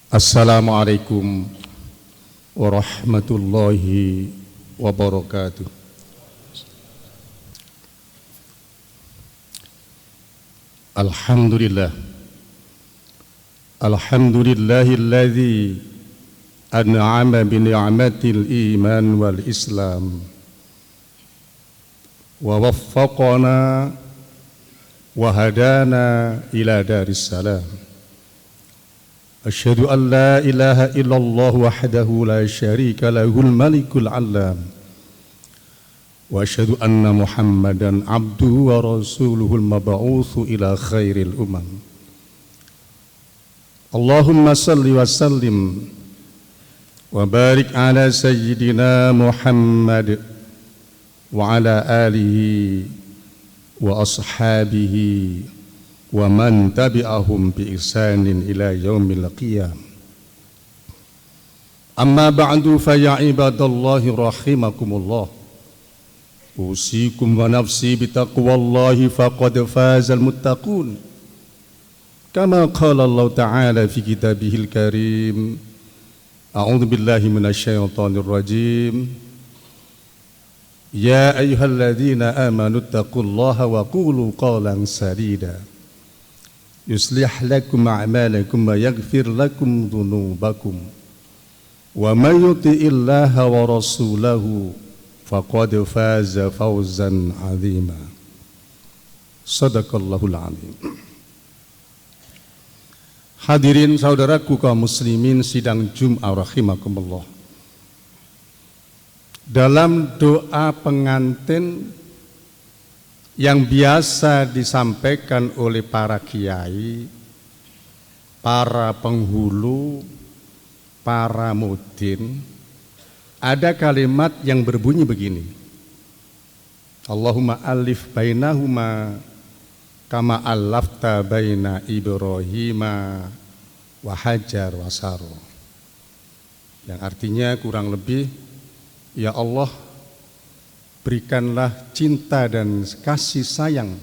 Assalamualaikum warahmatullahi wabarakatuh. Alhamdulillah. Alhamdulillahilladzi an'ama bi ni'matil iman wal islam wa waffaqana wa hadana ila daris salam. Asyhadu an la ilaha illallah wahdahu la syarika lahul malikul alam wa asyhadu anna Muhammadan abduhu wa rasuluhul mab'utsu ila khairil umam. Allahumma salli wa sallim wa barik ala sayyidina Muhammad wa ala alihi wa ashabihi wa man tabi'ahum bi ihsanin ila yaumil qiyam. Amma ba'du fa ya ibadallahi rahimakumullah. Usikum wa nafsi bi taqwallahi faqad fazal muttaqun. Kama qala Allah Ta'ala fi kitabihil karim. A'udzu billahi minasyaitonir rajim. Ya ayyuhalladzina amanu taqullaha wa qulu qawlan sadida. Yuslih lakum a'malakum wa yaghfir lakum dhunubakum wa may yuti'illaha wa rasulahu faqad faza fawzan 'azima. Shadaqallahul 'azim. Hadirin saudaraku kaum muslimin sidang Jum'ah rahimakumullah. Dalam doa pengantin yang biasa disampaikan oleh para kiai, para penghulu, para mudin, ada kalimat yang berbunyi begini. Allahumma alif bainahuma kama allafta baina Ibrahima wa Hajar wa Saro. Yang artinya kurang lebih, ya Allah, berikanlah cinta dan kasih sayang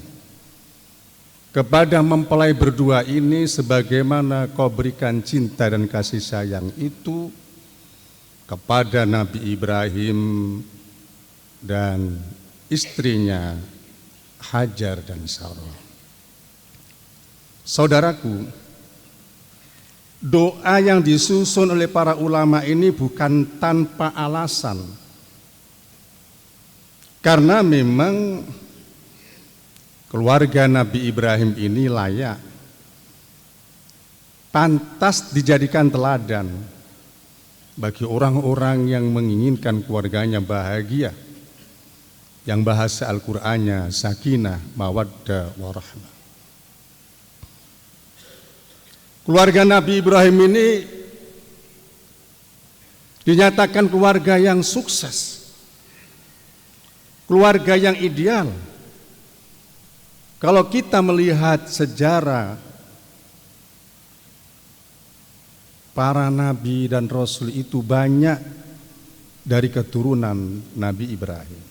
kepada mempelai berdua ini sebagaimana kau berikan cinta dan kasih sayang itu kepada Nabi Ibrahim dan istrinya Hajar dan Sarah. Saudaraku, doa yang disusun oleh para ulama ini bukan tanpa alasan. Karena memang keluarga Nabi Ibrahim ini layak, pantas dijadikan teladan bagi orang-orang yang menginginkan keluarganya bahagia, yang bahasa Al-Qur'annya sakinah, mawaddah, warahmah. Keluarga Nabi Ibrahim ini dinyatakan keluarga yang sukses, keluarga yang ideal. Kalau kita melihat sejarah para nabi dan rasul itu banyak dari keturunan Nabi Ibrahim.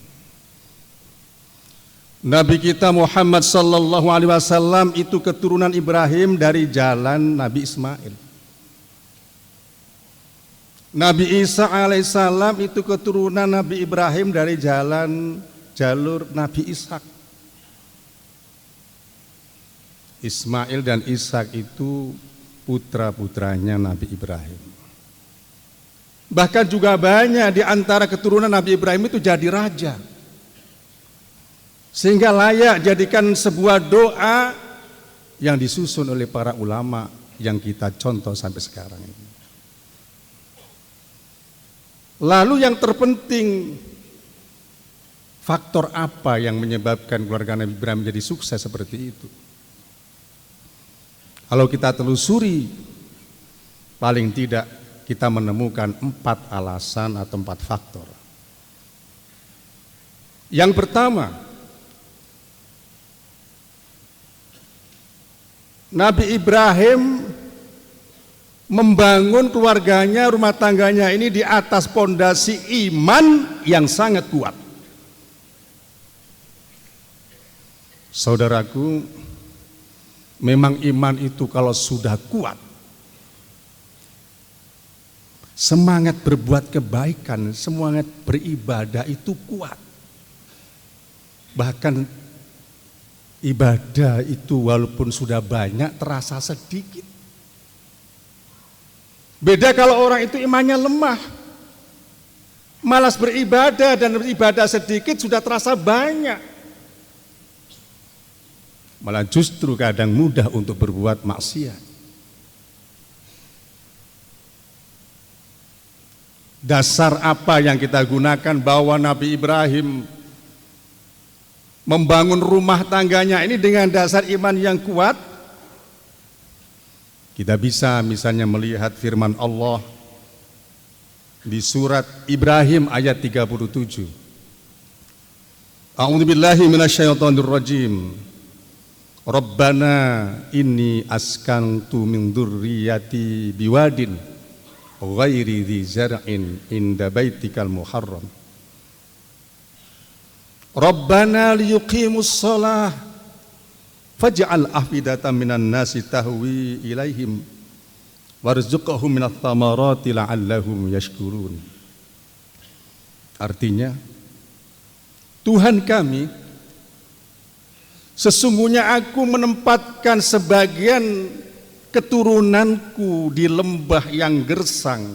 Nabi kita Muhammad sallallahu alaihi wasallam itu keturunan Ibrahim dari jalan Nabi Ismail. Nabi Isa alaihissalam itu keturunan Nabi Ibrahim dari jalur Nabi Ishak. Ismail dan Ishak itu putra-putranya Nabi Ibrahim. Bahkan juga banyak di antara keturunan Nabi Ibrahim itu jadi raja. Sehingga layak jadikan sebuah doa yang disusun oleh para ulama yang kita contoh sampai sekarang ini. Lalu yang terpenting, faktor apa yang menyebabkan keluarga Nabi Ibrahim menjadi sukses seperti itu? Kalau kita telusuri, paling tidak kita menemukan 4 alasan atau 4 faktor. Yang pertama, Nabi Ibrahim membangun keluarganya, rumah tangganya ini di atas pondasi iman yang sangat kuat. Saudaraku, memang iman itu kalau sudah kuat, semangat berbuat kebaikan, semangat beribadah itu kuat. Bahkan ibadah itu walaupun sudah banyak terasa sedikit. Beda kalau orang itu imannya lemah, malas beribadah dan beribadah sedikit sudah terasa banyak. Malah justru kadang mudah untuk berbuat maksiat. Dasar apa yang kita gunakan bahwa Nabi Ibrahim membangun rumah tangganya ini dengan dasar iman yang kuat? Kita bisa misalnya melihat firman Allah di surat Ibrahim ayat 37. A'udzubillahi minasyaitonirrajim. Rabbana inni askantu min dzurriyyati biwadin ghairi dzi zar'in inda baitikal muharram. Rabbana liyuqimus shalah faj'al afidatan minan nasi tahwi ilaihim warzuqhum minats thamarati la'allahum yashkurun. Artinya, Tuhan kami, sesungguhnya aku menempatkan sebagian keturunanku di lembah yang gersang,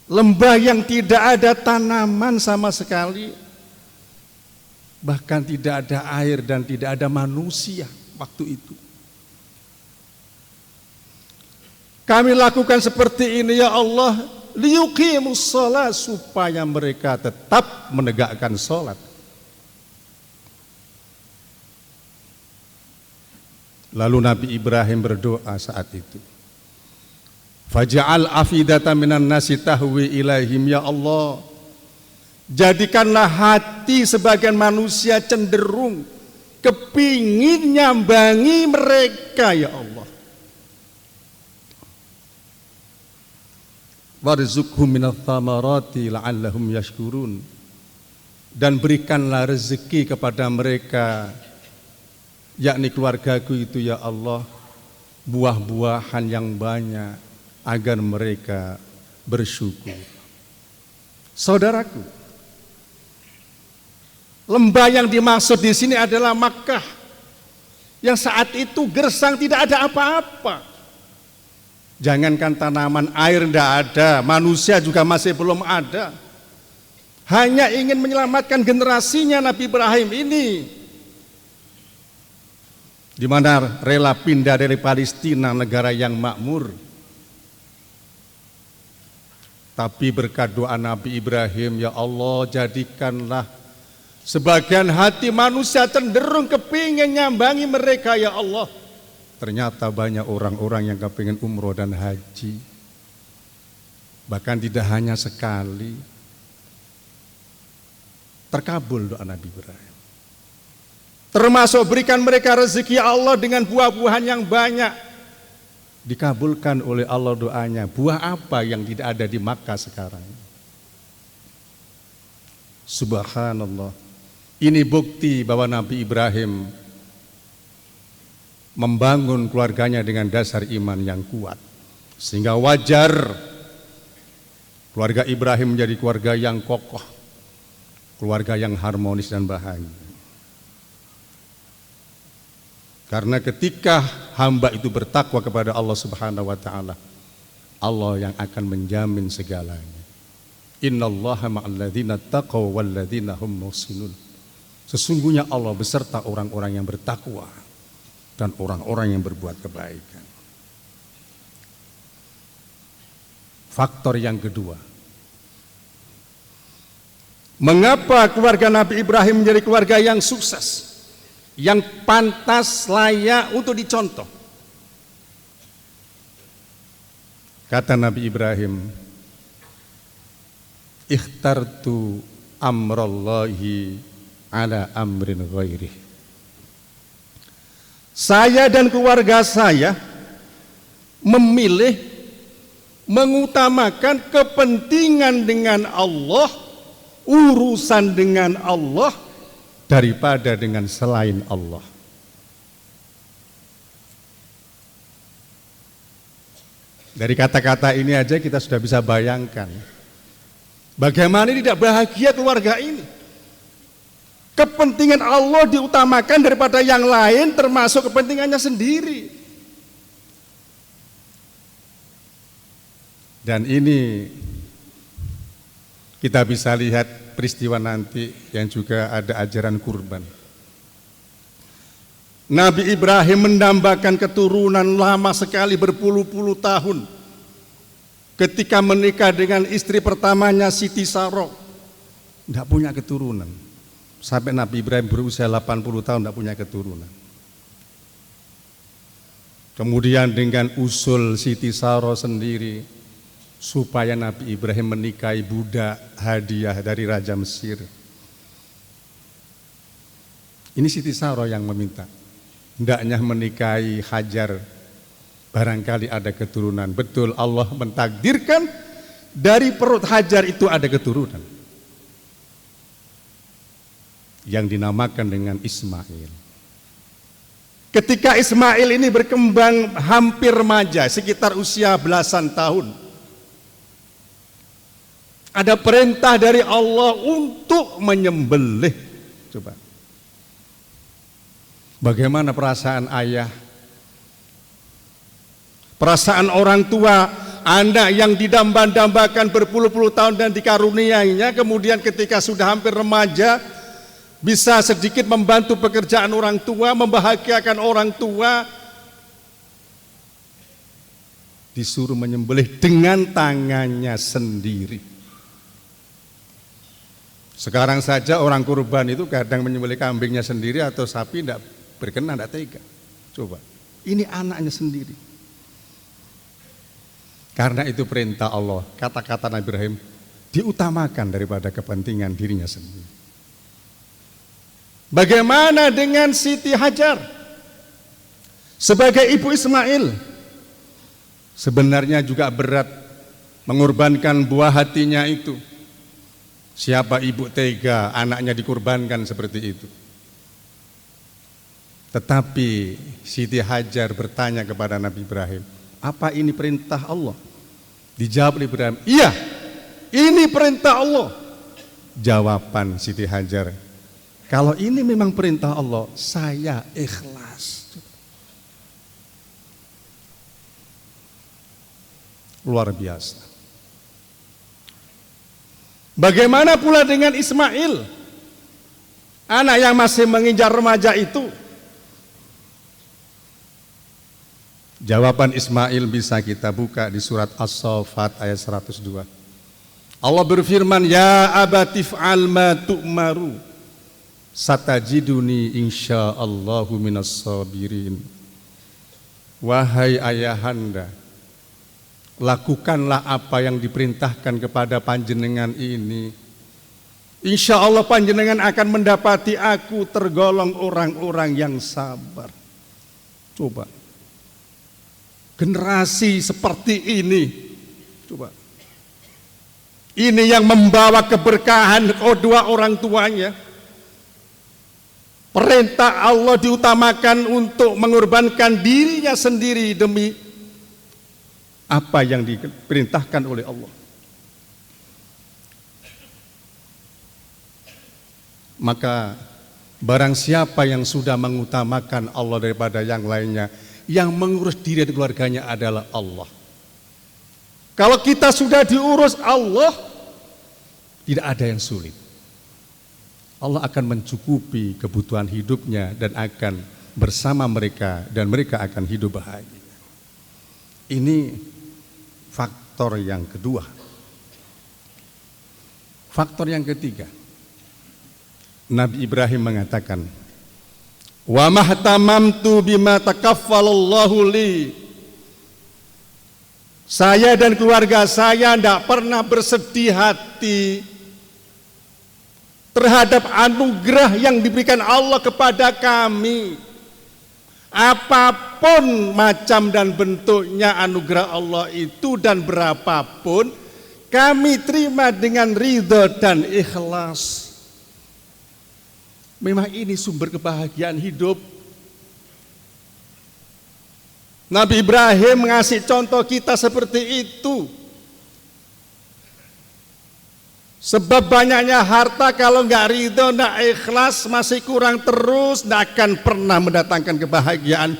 lembah yang tidak ada tanaman sama sekali, bahkan tidak ada air dan tidak ada manusia waktu itu. Kami lakukan seperti ini ya Allah, liyuqimus shalah, supaya mereka tetap menegakkan sholat. Lalu Nabi Ibrahim berdoa saat itu, faj'al afidatan minan nasi tahwi ilaihim, ya Allah, jadikanlah hati sebagian manusia cenderung kepingin nyambangi mereka ya Allah. Warzuqhum minats thamarati la'allahum yashkurun, dan berikanlah rezeki kepada mereka, yakni keluargaku itu ya Allah, buah-buahan yang banyak agar mereka bersyukur. Saudaraku, lembah yang dimaksud di sini adalah Makkah, yang saat itu gersang, tidak ada apa-apa. Jangankan tanaman, air tidak ada, manusia juga masih belum ada. Hanya ingin menyelamatkan generasinya Nabi Ibrahim ini, di mana rela pindah dari Palestina, negara yang makmur. Tapi berkat doa Nabi Ibrahim, ya Allah, jadikanlah sebagian hati manusia cenderung kepingin nyambangi mereka ya Allah. Ternyata banyak orang-orang yang kepingin umroh dan haji, bahkan tidak hanya sekali. Terkabul doa Nabi Ibrahim, termasuk berikan mereka rezeki Allah dengan buah-buahan yang banyak. Dikabulkan oleh Allah doanya. Buah apa yang tidak ada di Makkah sekarang? Subhanallah. Ini bukti bahwa Nabi Ibrahim membangun keluarganya dengan dasar iman yang kuat, sehingga wajar keluarga Ibrahim menjadi keluarga yang kokoh, keluarga yang harmonis dan bahagia. Karena ketika hamba itu bertakwa kepada Allah Subhanahu wa taala, Allah yang akan menjamin segalanya. Innallaha ma'al ladzina taqaw wal ladzina hum muhsinun. Sesungguhnya Allah beserta orang-orang yang bertakwa dan orang-orang yang berbuat kebaikan. Faktor yang kedua, mengapa keluarga Nabi Ibrahim menjadi keluarga yang sukses, yang pantas, layak untuk dicontoh? Kata Nabi Ibrahim, ikhtartu amrallahi ala amrin ghairih. Saya dan keluarga saya memilih mengutamakan kepentingan dengan Allah, urusan dengan Allah, daripada dengan selain Allah. Dari kata-kata ini aja kita sudah bisa bayangkan bagaimana tidak bahagia keluarga ini. Kepentingan Allah diutamakan daripada yang lain, termasuk kepentingannya sendiri. Dan ini kita bisa lihat peristiwa nanti yang juga ada ajaran kurban. Nabi Ibrahim mendambakan keturunan lama sekali berpuluh-puluh tahun. Ketika menikah dengan istri pertamanya Siti Saroh, tidak punya keturunan. Sampai Nabi Ibrahim berusia 80 tahun tidak punya keturunan. Kemudian dengan usul Siti Saroh sendiri, supaya Nabi Ibrahim menikahi budak hadiah dari Raja Mesir. Ini Siti Saroh yang meminta. Hendaknya menikahi Hajar, barangkali ada keturunan. Betul, Allah mentakdirkan dari perut Hajar itu ada keturunan yang dinamakan dengan Ismail. Ketika Ismail ini berkembang hampir remaja, sekitar usia belasan tahun, ada perintah dari Allah untuk menyembelih. Coba, bagaimana perasaan ayah, perasaan orang tua, anak yang didamba-dambakan berpuluh-puluh tahun dan dikaruniainya, kemudian ketika sudah hampir remaja, bisa sedikit membantu pekerjaan orang tua, membahagiakan orang tua, disuruh menyembelih dengan tangannya sendiri. Sekarang saja orang kurban itu kadang menyembelih kambingnya sendiri atau sapi, tidak berkenan, tidak tega. Coba, ini anaknya sendiri. Karena itu perintah Allah, kata-kata Nabi Ibrahim diutamakan daripada kepentingan dirinya sendiri. Bagaimana dengan Siti Hajar sebagai ibu Ismail? Sebenarnya juga berat mengorbankan buah hatinya itu. Siapa ibu tega anaknya dikurbankan seperti itu? Tetapi Siti Hajar bertanya kepada Nabi Ibrahim, apa ini perintah Allah? Dijawab oleh Ibrahim, iya, ini perintah Allah. Jawaban Siti Hajar, kalau ini memang perintah Allah, saya ikhlas. Luar biasa. Bagaimana pula dengan Ismail, anak yang masih menginjak remaja itu? Jawaban Ismail bisa kita buka di surat As-Saffat ayat 102. Allah berfirman, ya abatif'al ma tu'maru satajiduni insyaallahu minas sabirin. Wahai ayahanda, lakukanlah apa yang diperintahkan kepada panjenengan ini. Insya Allah panjenengan akan mendapati aku tergolong orang-orang yang sabar. Coba, generasi seperti ini, coba, ini yang membawa keberkahan kedua orang tuanya. Perintah Allah diutamakan untuk mengorbankan dirinya sendiri demi apa yang diperintahkan oleh Allah. Maka barang siapa yang sudah mengutamakan Allah daripada yang lainnya, yang mengurus diri dan keluarganya adalah Allah. Kalau kita sudah diurus Allah, tidak ada yang sulit. Allah akan mencukupi kebutuhan hidupnya dan akan bersama mereka dan mereka akan hidup bahagia. Ini faktor yang kedua. Faktor yang ketiga, Nabi Ibrahim mengatakan, wa mahtamamtu bima takaffalallahu li. Saya dan keluarga saya tidak pernah bersedih hati terhadap anugerah yang diberikan Allah kepada kami. Apapun macam dan bentuknya anugerah Allah itu dan berapapun, kami terima dengan ridha dan ikhlas. Memang ini sumber kebahagiaan hidup. Nabi Ibrahim mengasih contoh kita seperti itu. Sebab banyaknya harta kalau nggak ridho, nggak ikhlas, masih kurang terus, nggak akan pernah mendatangkan kebahagiaan.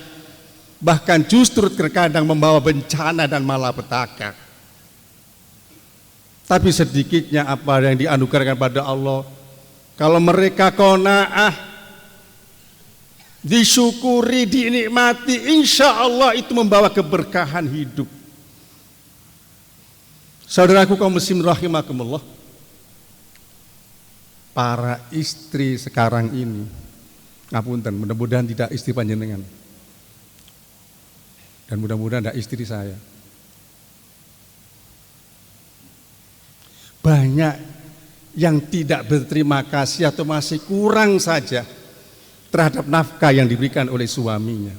Bahkan justru terkadang membawa bencana dan malapetaka. Tapi sedikitnya apa yang dianugerahkan pada Allah, kalau mereka qanaah, disyukuri, dinikmati, insya Allah itu membawa keberkahan hidup. Saudaraku kaum muslimin rahimakumullah, para istri sekarang ini, ngapunten, mudah-mudahan tidak istri panjenengan, dan mudah-mudahan tidak istri saya. Banyak yang tidak berterima kasih atau masih kurang saja terhadap nafkah yang diberikan oleh suaminya.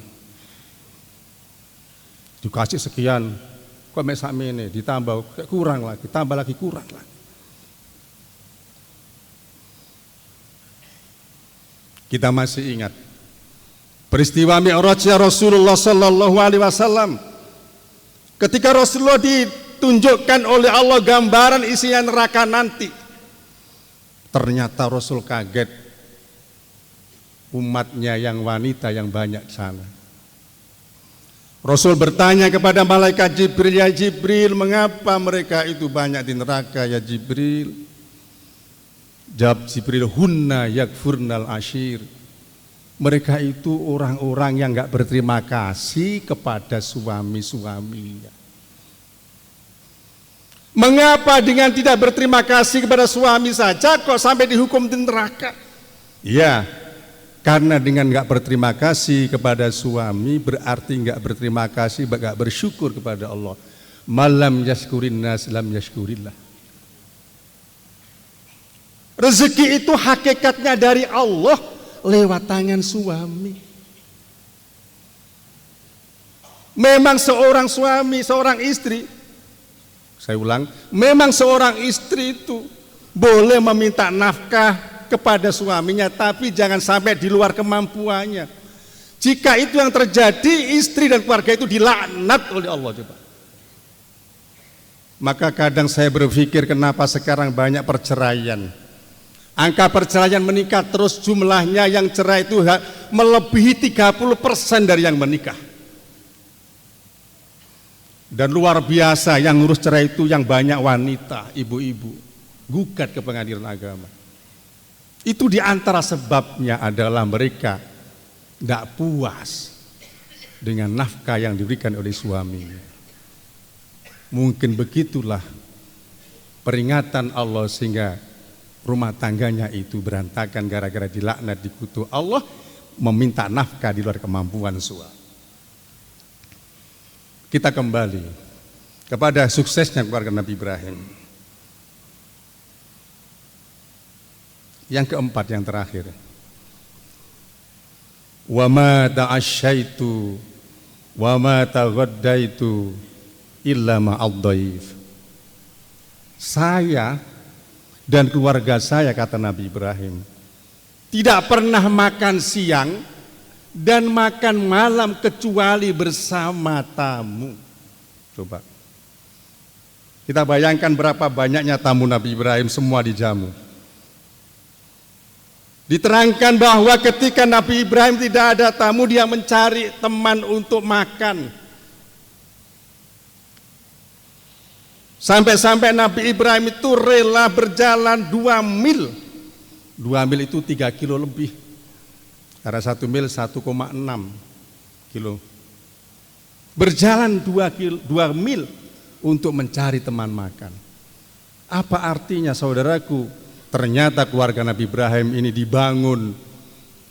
Dikasih sekian, kok mesak mene, ditambah kurang lagi, tambah lagi kurang lagi. Kita masih ingat peristiwa Mi'rajnya Rasulullah Sallallahu Alaihi Wasallam, ketika Rasulullah ditunjukkan oleh Allah gambaran isinya neraka nanti. Ternyata Rasul kaget, umatnya yang wanita yang banyak di sana. Rasul bertanya kepada malaikat Jibril, ya Jibril, mengapa mereka itu banyak di neraka ya Jibril? Jawab Jibril, hunna yakfurnal ashir. Mereka itu orang-orang yang enggak berterima kasih kepada suami-suaminya. Mengapa dengan tidak berterima kasih kepada suami saja kok sampai dihukum di neraka? Ya, karena dengan enggak berterima kasih kepada suami berarti enggak berterima kasih, enggak bersyukur kepada Allah. Malam yashkurin nas lam yashkurillah. Rezeki itu hakikatnya dari Allah lewat tangan suami. Memang seorang suami, seorang istri, saya ulang, memang seorang istri itu boleh meminta nafkah kepada suaminya, tapi jangan sampai di luar kemampuannya. Jika itu yang terjadi, istri dan keluarga itu dilaknat oleh Allah. Coba. Maka kadang saya berpikir kenapa sekarang banyak perceraian. Angka perceraian meningkat terus, jumlahnya yang cerai itu melebihi 30% dari yang menikah. Dan luar biasa yang ngurus cerai itu yang banyak wanita, ibu-ibu, gugat ke pengadilan agama. Itu diantara sebabnya adalah mereka tidak puas dengan nafkah yang diberikan oleh suaminya. Mungkin begitulah peringatan Allah sehingga rumah tangganya itu berantakan gara-gara dilaknat, dikutuk Allah, meminta nafkah di luar kemampuan suami. Kita kembali kepada suksesnya keluarga Nabi Ibrahim. Yang keempat, yang terakhir. Wa ma ta'asyaitu wa ma taghaddaitu illa ma'ad-dhaif. Saya dan keluarga saya, kata Nabi Ibrahim, tidak pernah makan siang dan makan malam kecuali bersama tamu. Coba kita bayangkan berapa banyaknya tamu Nabi Ibrahim, semua dijamu. Diterangkan bahwa ketika Nabi Ibrahim tidak ada tamu, dia mencari teman untuk makan. Sampai-sampai Nabi Ibrahim itu rela berjalan 2 mil. 2 mil itu 3 kilo lebih. Karena 1 mil 1,6 kilo. Berjalan 2 mil untuk mencari teman makan. Apa artinya saudaraku? Ternyata keluarga Nabi Ibrahim ini dibangun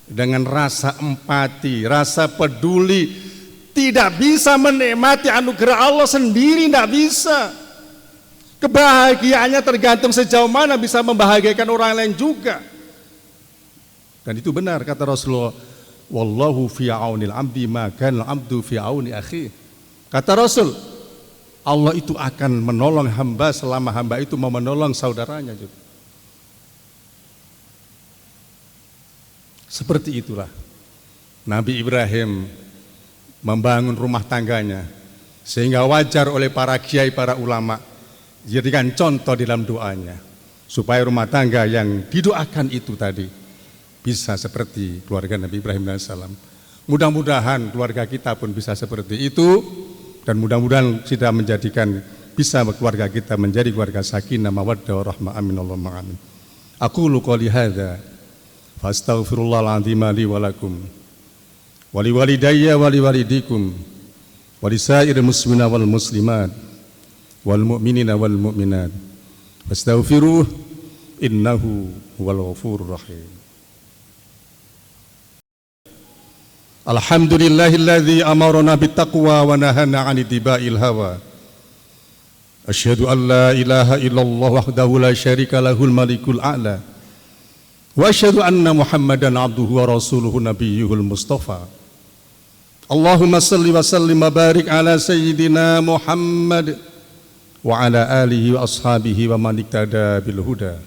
dengan rasa empati, rasa peduli. Tidak bisa menikmati anugerah Allah sendiri, tidak bisa. Kebahagiaannya tergantung sejauh mana bisa membahagiakan orang lain juga. Dan itu benar kata Rasulullah, wallahu fi aunil abdi ma kana al-abdu fi auni akhi. Kata Rasul, Allah itu akan menolong hamba selama hamba itu mau menolong saudaranya juga. Seperti itulah Nabi Ibrahim membangun rumah tangganya, sehingga wajar oleh para kiai, para ulama jadikan contoh dalam doanya, supaya rumah tangga yang didoakan itu tadi bisa seperti keluarga Nabi Ibrahim AS. Mudah-mudahan keluarga kita pun bisa seperti itu, dan mudah-mudahan kita menjadikan bisa keluarga kita menjadi keluarga sakinah mawaddah warahmah. Amin Allahumma amin. Aqulu qouli hadza fastaghfirullahal-azim li wa lakum wa li walidayya wa li walidikum wa li sa'iril muslimina wal muslimat wal mu'minina wal mu'minat fastaghfiruh innahu huwal ghafurur rahim. Alhamdulillahilladzi amarna bittaqwa wa nahana 'anil ittiba'il hawa. Asyhadu an la ilaha illallah wahdahu la syarika lahul malikul a'la. Wa asyhadu anna Muhammadan abduhu wa rasuluhu nabiyyuhul mustafa. Allahumma salli wa sallim wa barik ala sayyidina Muhammad wa ala alihi wa ashabihi wa man iktada bil huda.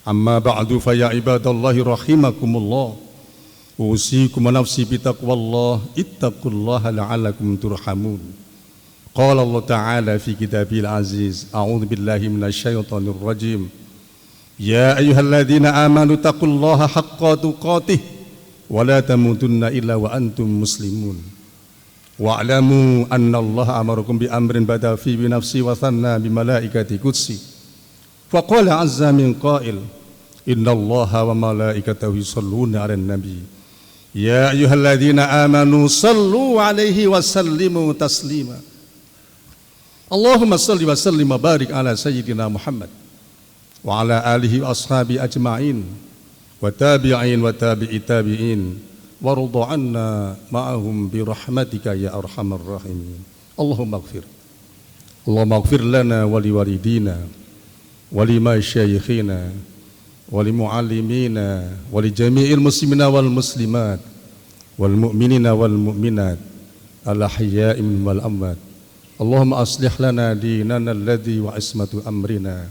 Amma ba'du fa ya ibadallahi rahimakumullah. Usikum wa nafsi bitaqwallah ittaqullaha la'allakum turhamun. Qala Allah Ta'ala fi kitabil aziz, a'udzu billahi minasyaitonir rajim. Ya ayyuhalladzina amanu taqullaha haqqa tuqatih wa la tamutunna illa wa antum muslimun. Wa'lamu anna Allah amarakum bi amrin bada fi bi nafsi wa thanna bi malaikati qudsi. Fa qala azza min qail, inna Allaha wa malaikatahu yusholluna 'alan nabi. Ya ayyuhalladzina amanu sallu 'alaihi wa sallimu taslima. Allahumma salli wa sallim wa barik ala sayyidina Muhammad wa ala alihi wa ashabi ajma'in wa tabi'in wa tabi'i tabi'in wa rudha 'anna ma'ahum bi rahmatika ya arhamar rahimin. Allahumma ighfir lana wa li walidina wa li masyayikhina wa li muallimina wa li jami'il muslimina wal muslimat wal mu'minina wal mu'minat al ahya'i wal amwat. Allahumma aslih lana dinana alladhi wa ismatu amrina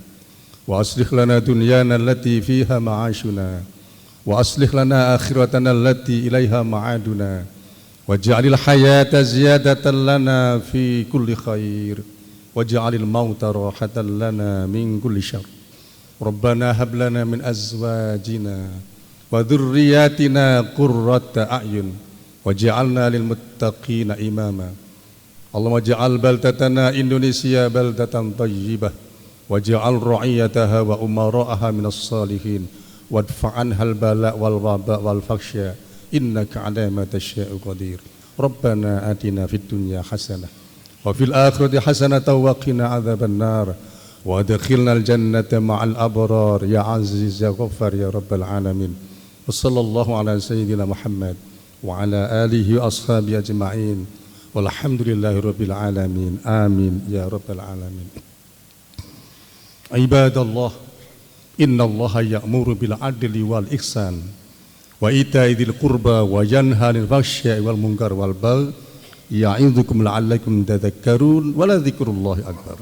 wa aslih lana dunyana allati fiha ma'ashuna wa aslih lana akhiratana allati ilaiha ma'aduna waj'alil hayata ziyadatan lana fi kulli khair waj'alil mauta rahatan lana min kulli syarr. Rabbana hab lana min azwajina wa dhurriyyatina qurrata a'yun waj'alna lil muttaqina imama. Allahumma ja'al baldatana Indonesia baldatan tayyibah waj'al ra'iyataha wa umara'aha minas salihin wadfa'anha al-bala' wal waba' wal fakhsya innaka 'ala ma tasya'u qadir. Rabbana atina fid dunya hasanah wa fil akhirati hasanatan wa qina 'adzaban nar wa adkhilnal jannata ma'al abrar ya aziz ya ghaffar ya rabbal alamin. Wa sallallahu ala sayyidina Muhammad wa ala alihi wa ashabihi ajma'in. Walhamdulillahi rabbil alamin. Amin ya rabbal alamin. Ibadallah, innallaha ya'muru bil adli wal ihsan wa ita'i dzil qurba wa yanha 'anil fahsya'i wal munkar wal baghi ya'idzukum la'allakum tadhakkarun wa la dzikrullahi akbar.